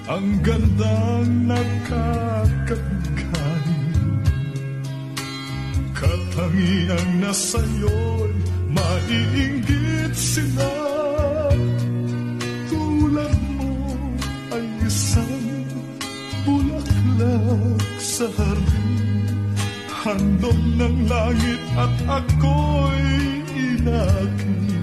ang gandang nakakabigay. Katangiang na sa'yo'y maiinggit sila. Tulad mo ay isang bulaklak sa hardin, handog ng langit at ako'y inakit.